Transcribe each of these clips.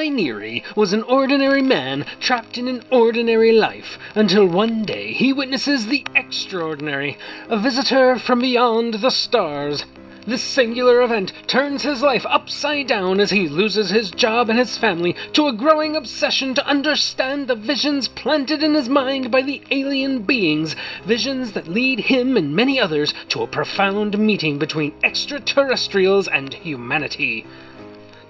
Guy Neary was an ordinary man trapped in an ordinary life, until one day he witnesses the extraordinary, a visitor from beyond the stars. This singular event turns his life upside down as he loses his job and his family to a growing obsession to understand the visions planted in his mind by the alien beings, visions that lead him and many others to a profound meeting between extraterrestrials and humanity.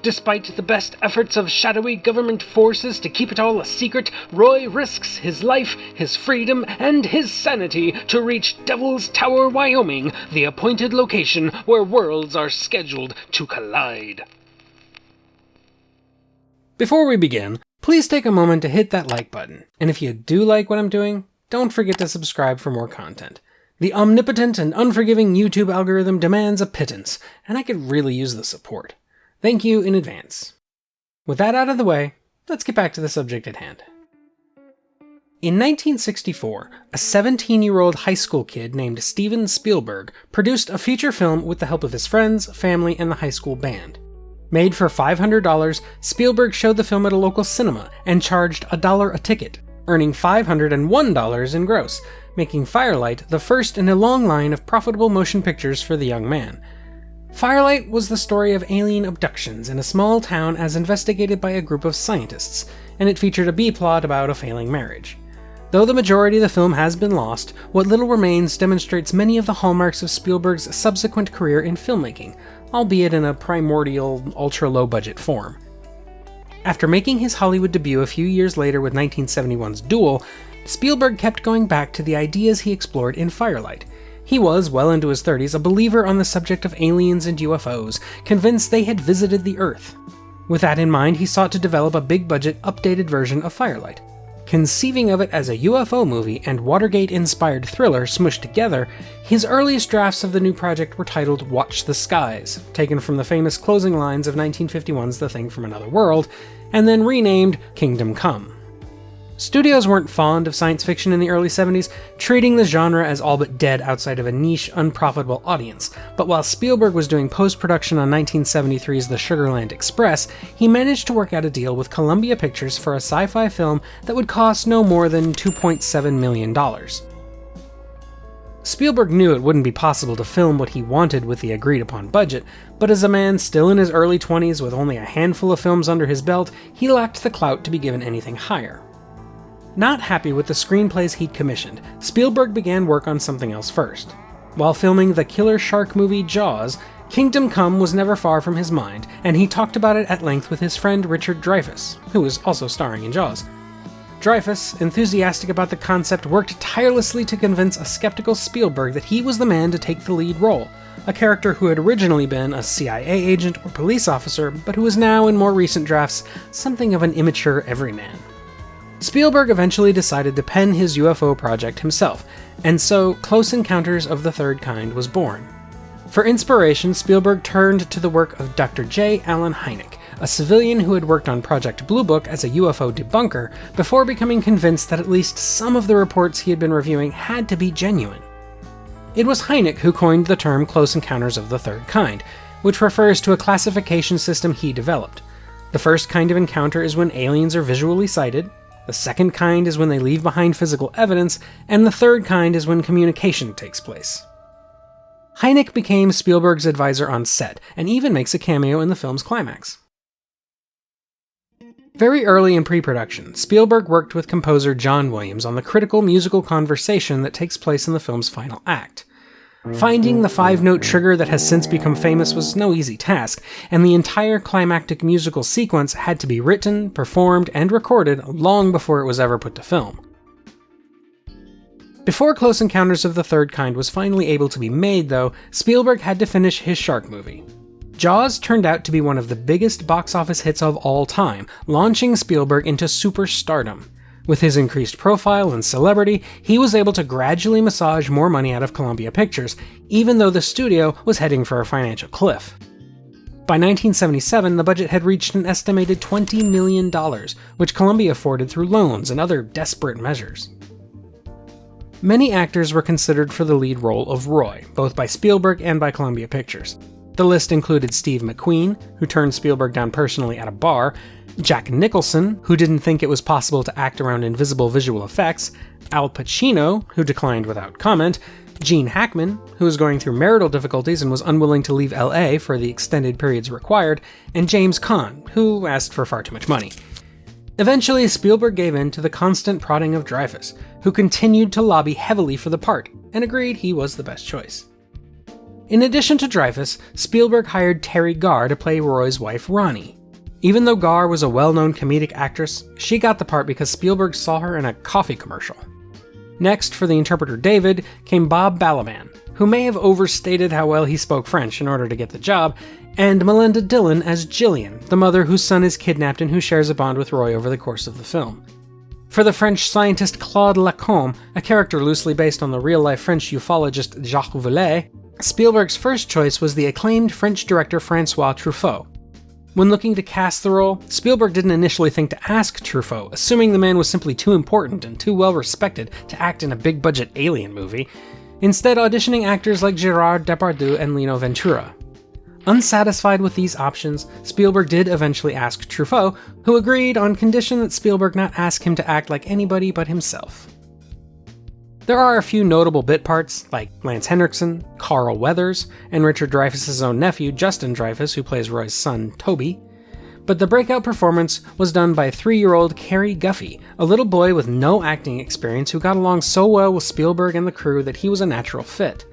Despite the best efforts of shadowy government forces to keep it all a secret, Roy risks his life, his freedom, and his sanity to reach Devil's Tower, Wyoming, the appointed location where worlds are scheduled to collide. Before we begin, please take a moment to hit that like button, and if you do like what I'm doing, don't forget to subscribe for more content. The omnipotent and unforgiving YouTube algorithm demands a pittance, and I could really use the support. Thank you in advance. With that out of the way, let's get back to the subject at hand. In 1964, a 17-year-old high school kid named Steven Spielberg produced a feature film with the help of his friends, family, and the high school band. Made for $500, Spielberg showed the film at a local cinema and charged $1 a ticket, earning $501 in gross, making Firelight the first in a long line of profitable motion pictures for the young man. Firelight was the story of alien abductions in a small town as investigated by a group of scientists, and it featured a B-plot about a failing marriage. Though the majority of the film has been lost, what little remains demonstrates many of the hallmarks of Spielberg's subsequent career in filmmaking, albeit in a primordial, ultra-low-budget form. After making his Hollywood debut a few years later with 1971's Duel, Spielberg kept going back to the ideas he explored in Firelight. He was, well into his 30s, a believer on the subject of aliens and UFOs, convinced they had visited the Earth. With that in mind, he sought to develop a big-budget, updated version of Firelight. Conceiving of it as a UFO movie and Watergate-inspired thriller smushed together, his earliest drafts of the new project were titled Watch the Skies, taken from the famous closing lines of 1951's The Thing from Another World, and then renamed Kingdom Come. Studios weren't fond of science fiction in the early 70s, treating the genre as all but dead outside of a niche, unprofitable audience, but while Spielberg was doing post-production on 1973's The Sugarland Express, he managed to work out a deal with Columbia Pictures for a sci-fi film that would cost no more than $2.7 million. Spielberg knew it wouldn't be possible to film what he wanted with the agreed-upon budget, but as a man still in his early 20s with only a handful of films under his belt, he lacked the clout to be given anything higher. Not happy with the screenplays he'd commissioned, Spielberg began work on something else first. While filming the killer shark movie Jaws, Kingdom Come was never far from his mind, and he talked about it at length with his friend Richard Dreyfuss, who was also starring in Jaws. Dreyfuss, enthusiastic about the concept, worked tirelessly to convince a skeptical Spielberg that he was the man to take the lead role, a character who had originally been a CIA agent or police officer, but who was now, in more recent drafts, something of an immature everyman. Spielberg eventually decided to pen his UFO project himself, and so Close Encounters of the Third Kind was born. For inspiration, Spielberg turned to the work of Dr. J. Allen Hynek, a civilian who had worked on Project Blue Book as a UFO debunker before becoming convinced that at least some of the reports he had been reviewing had to be genuine. It was Hynek who coined the term Close Encounters of the Third Kind, which refers to a classification system he developed. The first kind of encounter is when aliens are visually sighted, the second kind is when they leave behind physical evidence, and the third kind is when communication takes place. Hynek became Spielberg's advisor on set, and even makes a cameo in the film's climax. Very early in pre-production, Spielberg worked with composer John Williams on the critical musical conversation that takes place in the film's final act. Finding the 5-note trigger that has since become famous was no easy task, and the entire climactic musical sequence had to be written, performed, and recorded long before it was ever put to film. Before Close Encounters of the Third Kind was finally able to be made, though, Spielberg had to finish his shark movie. Jaws turned out to be one of the biggest box office hits of all time, launching Spielberg into superstardom. With his increased profile and celebrity, he was able to gradually massage more money out of Columbia Pictures, even though the studio was heading for a financial cliff. By 1977, the budget had reached an estimated $20 million, which Columbia afforded through loans and other desperate measures. Many actors were considered for the lead role of Roy, both by Spielberg and by Columbia Pictures. The list included Steve McQueen, who turned Spielberg down personally at a bar, Jack Nicholson, who didn't think it was possible to act around invisible visual effects, Al Pacino, who declined without comment, Gene Hackman, who was going through marital difficulties and was unwilling to leave LA for the extended periods required, and James Caan, who asked for far too much money. Eventually, Spielberg gave in to the constant prodding of Dreyfuss, who continued to lobby heavily for the part, and agreed he was the best choice. In addition to Dreyfuss, Spielberg hired Terry Garr to play Roy's wife Ronnie. Even though Garr was a well-known comedic actress, she got the part because Spielberg saw her in a coffee commercial. Next, for the interpreter David, came Bob Balaban, who may have overstated how well he spoke French in order to get the job, and Melinda Dillon as Gillian, the mother whose son is kidnapped and who shares a bond with Roy over the course of the film. For the French scientist Claude Lacombe, a character loosely based on the real-life French ufologist Jacques Vallée, Spielberg's first choice was the acclaimed French director François Truffaut. When looking to cast the role, Spielberg didn't initially think to ask Truffaut, assuming the man was simply too important and too well respected to act in a big-budget alien movie, instead auditioning actors like Gerard Depardieu and Lino Ventura. Unsatisfied with these options, Spielberg did eventually ask Truffaut, who agreed on condition that Spielberg not ask him to act like anybody but himself. There are a few notable bit parts, like Lance Henriksen, Carl Weathers, and Richard Dreyfuss' own nephew, Justin Dreyfuss, who plays Roy's son, Toby. But the breakout performance was done by 3-year-old Cary Guffey, a little boy with no acting experience who got along so well with Spielberg and the crew that he was a natural fit.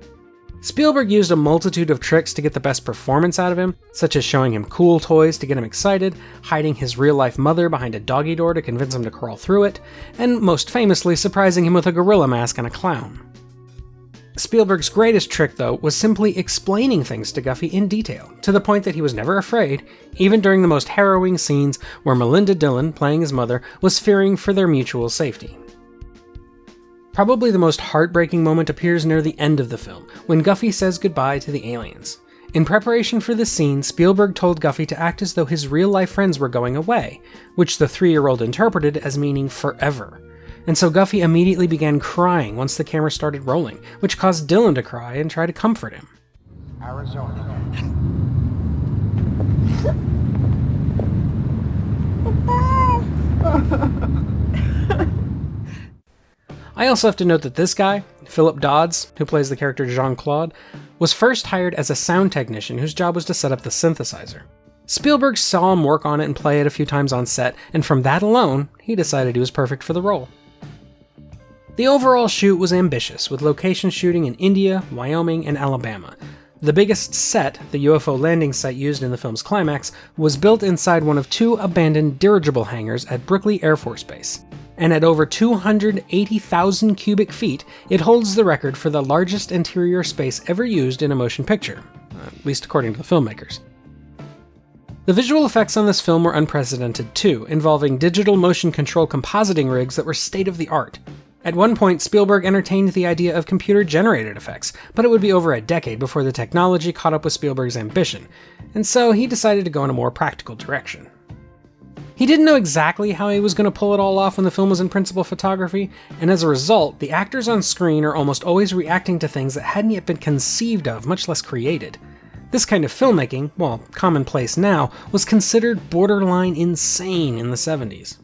Spielberg used a multitude of tricks to get the best performance out of him, such as showing him cool toys to get him excited, hiding his real-life mother behind a doggy door to convince him to crawl through it, and most famously surprising him with a gorilla mask and a clown. Spielberg's greatest trick, though, was simply explaining things to Guffey in detail, to the point that he was never afraid, even during the most harrowing scenes where Melinda Dillon, playing his mother, was fearing for their mutual safety. Probably the most heartbreaking moment appears near the end of the film, when Guffey says goodbye to the aliens. In preparation for this scene, Spielberg told Guffey to act as though his real-life friends were going away, which the 3-year-old interpreted as meaning forever. And so Guffey immediately began crying once the camera started rolling, which caused Dillon to cry and try to comfort him. Arizona. I also have to note that this guy, Philip Dodds, who plays the character Jean-Claude, was first hired as a sound technician whose job was to set up the synthesizer. Spielberg saw him work on it and play it a few times on set, and from that alone, he decided he was perfect for the role. The overall shoot was ambitious, with location shooting in India, Wyoming, and Alabama. The biggest set, the UFO landing site used in the film's climax, was built inside one of 2 abandoned dirigible hangars at Brickley Air Force Base. And at over 280,000 cubic feet, it holds the record for the largest interior space ever used in a motion picture, at least according to the filmmakers. The visual effects on this film were unprecedented too, involving digital motion control compositing rigs that were state-of-the-art. At one point, Spielberg entertained the idea of computer-generated effects, but it would be over a decade before the technology caught up with Spielberg's ambition, and so he decided to go in a more practical direction. He didn't know exactly how he was going to pull it all off when the film was in principal photography, and as a result, the actors on screen are almost always reacting to things that hadn't yet been conceived of, much less created. This kind of filmmaking, while commonplace now, was considered borderline insane in the 70s.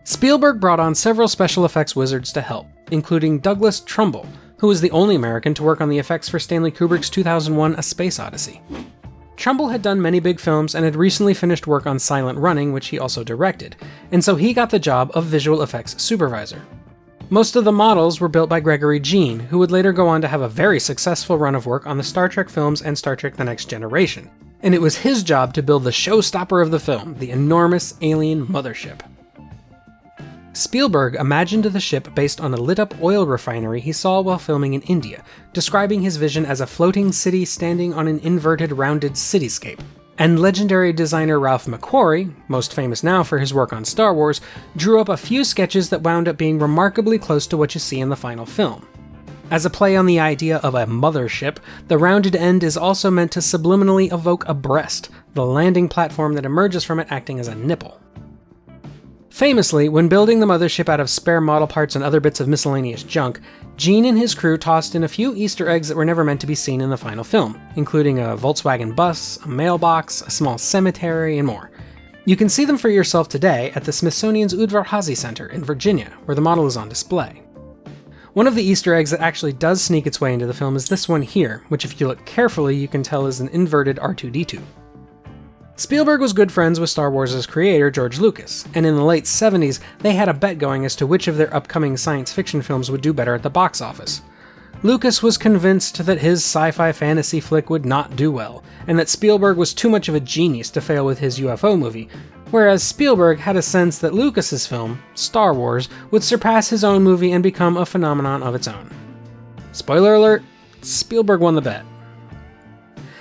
Spielberg brought on several special effects wizards to help, including Douglas Trumbull, who was the only American to work on the effects for Stanley Kubrick's 2001 A Space Odyssey. Trumbull had done many big films and had recently finished work on Silent Running, which he also directed, and so he got the job of visual effects supervisor. Most of the models were built by Gregory Jean, who would later go on to have a very successful run of work on the Star Trek films and Star Trek The Next Generation, and it was his job to build the showstopper of the film, the enormous alien mothership. Spielberg imagined the ship based on a lit-up oil refinery he saw while filming in India, describing his vision as a floating city standing on an inverted, rounded cityscape. And legendary designer Ralph McQuarrie, most famous now for his work on Star Wars, drew up a few sketches that wound up being remarkably close to what you see in the final film. As a play on the idea of a mothership, the rounded end is also meant to subliminally evoke a breast, the landing platform that emerges from it acting as a nipple. Famously, when building the mothership out of spare model parts and other bits of miscellaneous junk, Gene and his crew tossed in a few Easter eggs that were never meant to be seen in the final film, including a Volkswagen bus, a mailbox, a small cemetery, and more. You can see them for yourself today at the Smithsonian's Udvar-Hazy Center in Virginia, where the model is on display. One of the Easter eggs that actually does sneak its way into the film is this one here, which if you look carefully you can tell is an inverted R2-D2. Spielberg was good friends with Star Wars' creator George Lucas, and in the late 70s they had a bet going as to which of their upcoming science fiction films would do better at the box office. Lucas was convinced that his sci-fi fantasy flick would not do well, and that Spielberg was too much of a genius to fail with his UFO movie, whereas Spielberg had a sense that Lucas's film, Star Wars, would surpass his own movie and become a phenomenon of its own. Spoiler alert, Spielberg won the bet.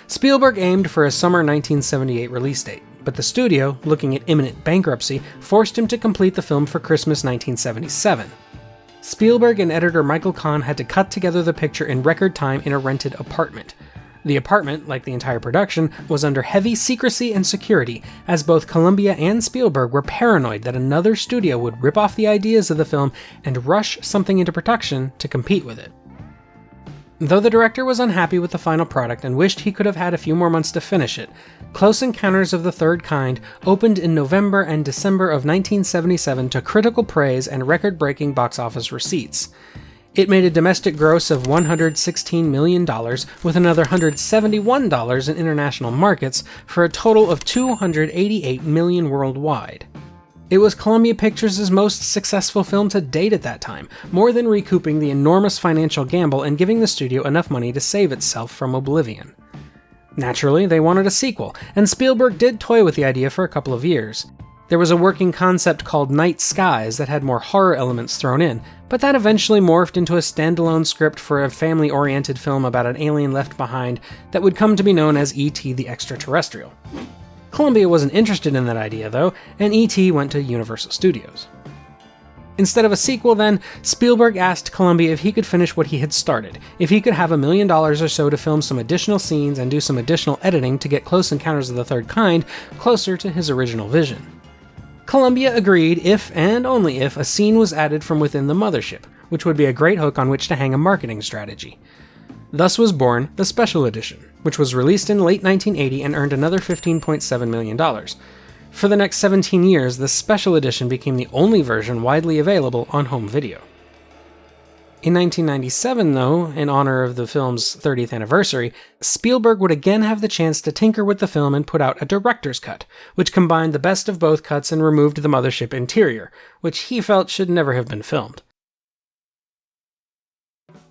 Spielberg aimed for a summer 1978 release date, but the studio, looking at imminent bankruptcy, forced him to complete the film for Christmas 1977. Spielberg and editor Michael Kahn had to cut together the picture in record time in a rented apartment. The apartment, like the entire production, was under heavy secrecy and security, as both Columbia and Spielberg were paranoid that another studio would rip off the ideas of the film and rush something into production to compete with it. Though the director was unhappy with the final product and wished he could have had a few more months to finish it, Close Encounters of the Third Kind opened in November and December of 1977 to critical praise and record-breaking box office receipts. It made a domestic gross of $116 million, with another $171 in international markets, for a total of $288 million worldwide. It was Columbia Pictures' most successful film to date at that time, more than recouping the enormous financial gamble and giving the studio enough money to save itself from oblivion. Naturally, they wanted a sequel, and Spielberg did toy with the idea for a couple of years. There was a working concept called Night Skies that had more horror elements thrown in, but that eventually morphed into a standalone script for a family-oriented film about an alien left behind that would come to be known as E.T. the Extraterrestrial. Columbia wasn't interested in that idea, though, and E.T. went to Universal Studios. Instead of a sequel, then, Spielberg asked Columbia if he could finish what he had started, if he could have $1 million or so to film some additional scenes and do some additional editing to get Close Encounters of the Third Kind closer to his original vision. Columbia agreed if, and only if, a scene was added from within the mothership, which would be a great hook on which to hang a marketing strategy. Thus was born the Special Edition, which was released in late 1980 and earned another $15.7 million. For the next 17 years, the Special Edition became the only version widely available on home video. In 1997, though, in honor of the film's 30th anniversary, Spielberg would again have the chance to tinker with the film and put out a director's cut, which combined the best of both cuts and removed the mothership interior, which he felt should never have been filmed.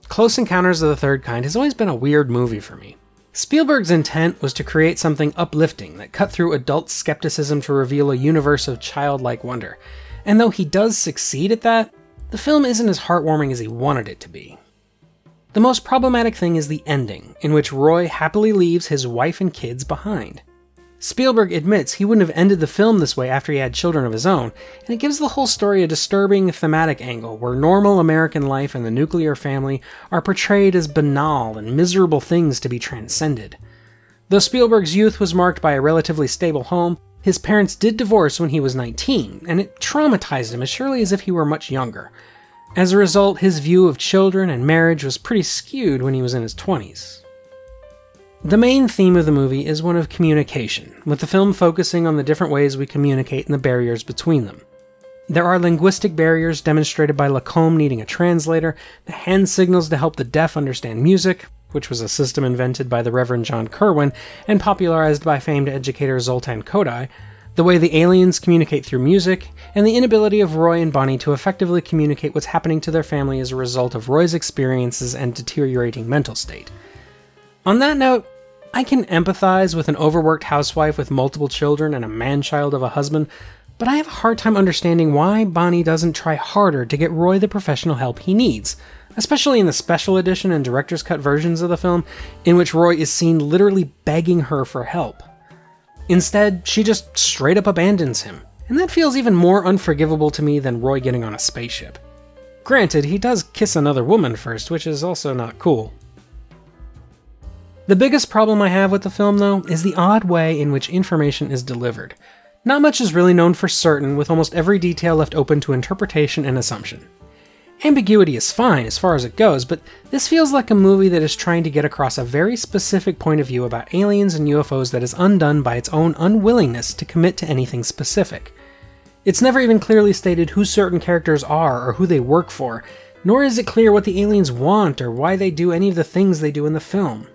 Close Encounters of the Third Kind has always been a weird movie for me. Spielberg's intent was to create something uplifting that cut through adult skepticism to reveal a universe of childlike wonder, and though he does succeed at that, the film isn't as heartwarming as he wanted it to be. The most problematic thing is the ending, in which Roy happily leaves his wife and kids behind. Spielberg admits he wouldn't have ended the film this way after he had children of his own, and it gives the whole story a disturbing thematic angle where normal American life and the nuclear family are portrayed as banal and miserable things to be transcended. Though Spielberg's youth was marked by a relatively stable home, his parents did divorce when he was 19, and it traumatized him as surely as if he were much younger. As a result, his view of children and marriage was pretty skewed when he was in his 20s. The main theme of the movie is one of communication, with the film focusing on the different ways we communicate and the barriers between them. There are linguistic barriers demonstrated by Lacombe needing a translator, the hand signals to help the deaf understand music, which was a system invented by the Reverend John Kerwin and popularized by famed educator Zoltan Kodály, the way the aliens communicate through music, and the inability of Roy and Bonnie to effectively communicate what's happening to their family as a result of Roy's experiences and deteriorating mental state. On that note, I can empathize with an overworked housewife with multiple children and a man-child of a husband, but I have a hard time understanding why Bonnie doesn't try harder to get Roy the professional help he needs, especially in the special edition and director's cut versions of the film, in which Roy is seen literally begging her for help. Instead, she just straight up abandons him, and that feels even more unforgivable to me than Roy getting on a spaceship. Granted, he does kiss another woman first, which is also not cool. The biggest problem I have with the film, though, is the odd way in which information is delivered. Not much is really known for certain, with almost every detail left open to interpretation and assumption. Ambiguity is fine as far as it goes, but this feels like a movie that is trying to get across a very specific point of view about aliens and UFOs that is undone by its own unwillingness to commit to anything specific. It's never even clearly stated who certain characters are or who they work for, nor is it clear what the aliens want or why they do any of the things they do in the film.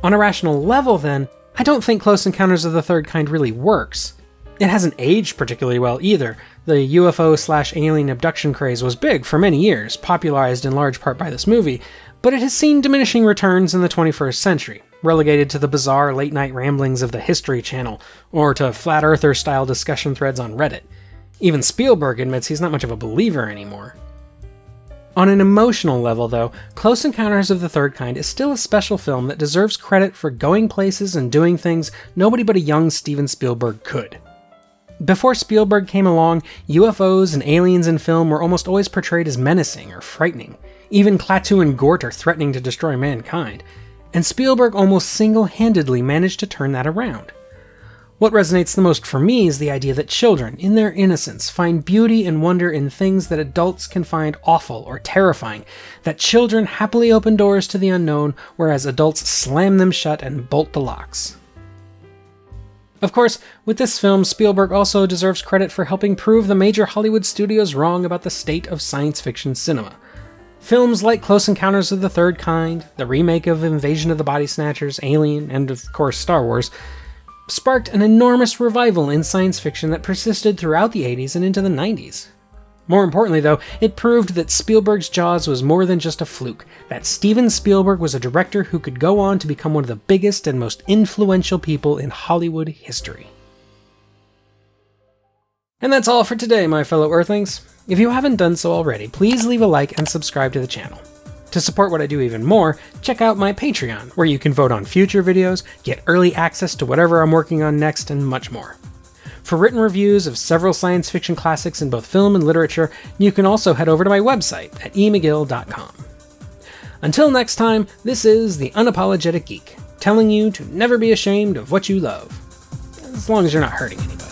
On a rational level, then, I don't think Close Encounters of the Third Kind really works. It hasn't aged particularly well either. The UFO/alien abduction craze was big for many years, popularized in large part by this movie, but it has seen diminishing returns in the 21st century, relegated to the bizarre late-night ramblings of the History Channel, or to Flat Earther-style discussion threads on Reddit. Even Spielberg admits he's not much of a believer anymore. On an emotional level, though, Close Encounters of the Third Kind is still a special film that deserves credit for going places and doing things nobody but a young Steven Spielberg could. Before Spielberg came along, UFOs and aliens in film were almost always portrayed as menacing or frightening. Even Klaatu and Gort are threatening to destroy mankind. And Spielberg almost single-handedly managed to turn that around. What resonates the most for me is the idea that children, in their innocence, find beauty and wonder in things that adults can find awful or terrifying, that children happily open doors to the unknown, whereas adults slam them shut and bolt the locks. Of course, with this film, Spielberg also deserves credit for helping prove the major Hollywood studios wrong about the state of science fiction cinema. Films like Close Encounters of the Third Kind, the remake of Invasion of the Body Snatchers, Alien, and of course Star Wars, sparked an enormous revival in science fiction that persisted throughout the 80s and into the 90s. More importantly, though, it proved that Spielberg's Jaws was more than just a fluke, that Steven Spielberg was a director who could go on to become one of the biggest and most influential people in Hollywood history. And that's all for today, my fellow Earthlings. If you haven't done so already, please leave a like and subscribe to the channel. To support what I do even more, check out my Patreon, where you can vote on future videos, get early access to whatever I'm working on next, and much more. For written reviews of several science fiction classics in both film and literature, you can also head over to my website at emcgill.com. Until next time, this is The Unapologetic Geek, telling you to never be ashamed of what you love, as long as you're not hurting anyone.